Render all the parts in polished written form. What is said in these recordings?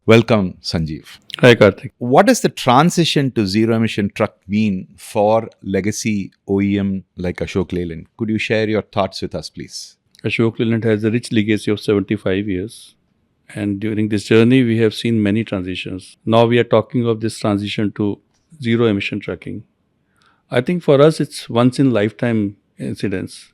Welcome, Sanjeev. Hi, Karthik. What does the transition to zero emission truck mean for legacy OEM like Ashok Leyland? Could you share your thoughts with us, please? Ashok Leyland has a rich legacy of 75 years. And during this journey, we have seen many transitions. Now we are talking of this transition to zero emission trucking. I think for us, it's once in lifetime incidents.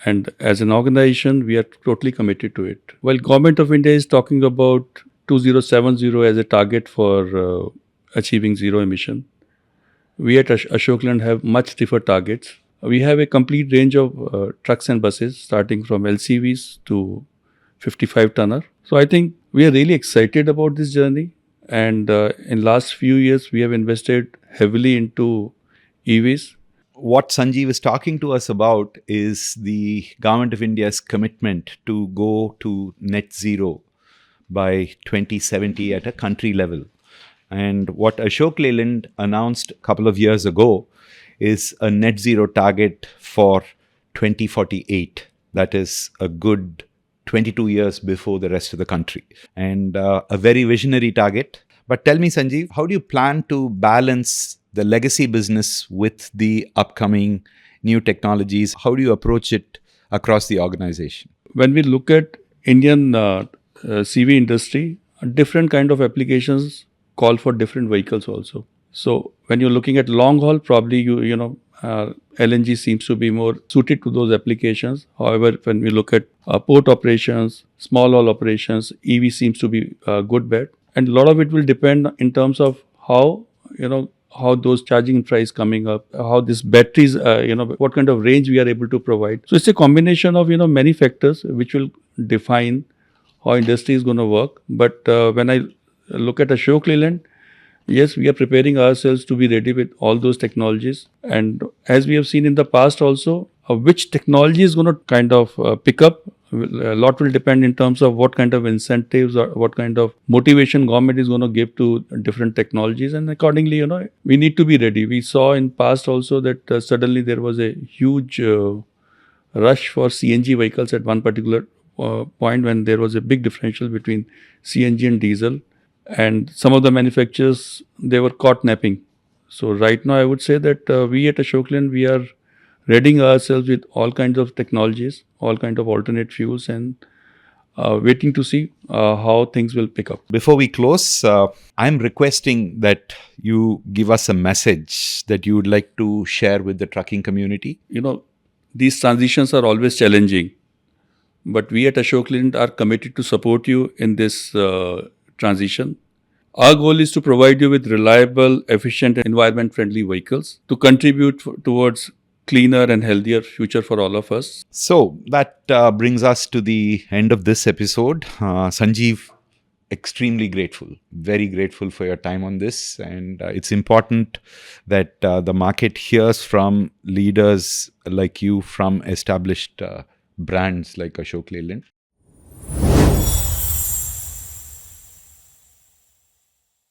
And as an organization, we are totally committed to it. While Government of India is talking about 2070 as a target for achieving zero emission, we at Ashok Leyland have much stiffer targets. We have a complete range of trucks and buses, starting from LCVs to 55 tonner. So I think we are really excited about this journey. And in last few years, we have invested heavily into EVs. What Sanjeev is talking to us about is the Government of India's commitment to go to net zero by 2070 at a country level. And what Ashok Leyland announced a couple of years ago is a net zero target for 2048. That is a good 22 years before the rest of the country, and a very visionary target. But tell me, Sanjeev, how do you plan to balance the legacy business with the upcoming new technologies? How do you approach it across the organization? When we look at Indian CV industry, different kind of applications call for different vehicles also. So when you're looking at long haul, probably LNG seems to be more suited to those applications. However, when we look at port operations, small haul operations, EV seems to be a good bet. And a lot of it will depend in terms of how those charging infra is coming up, how this batteries, what kind of range we are able to provide. So it's a combination of many factors which will define how industry is going to work. But when I look at Ashok Leyland, yes, we are preparing ourselves to be ready with all those technologies. And as we have seen in the past also, which technology is going to kind of pick up, a lot will depend in terms of what kind of incentives or what kind of motivation government is going to give to different technologies. And accordingly, we need to be ready. We saw in past also that suddenly there was a huge rush for CNG vehicles at one particular point when there was a big differential between CNG and diesel. And some of the manufacturers, they were caught napping. So right now, I would say that we at Ashok Leyland, we are readying ourselves with all kinds of technologies, all kinds of alternate fuels, and waiting to see how things will pick up. Before we close, I'm requesting that you give us a message that you would like to share with the trucking community. These transitions are always challenging, but we at Ashok Leyland are committed to support you in this transition. Our goal is to provide you with reliable, efficient, and environment-friendly vehicles to contribute towards cleaner and healthier future for all of us. So that brings us to the end of this episode. Sanjeev, extremely grateful, very grateful for your time on this. And it's important that the market hears from leaders like you from established brands like Ashok Leyland.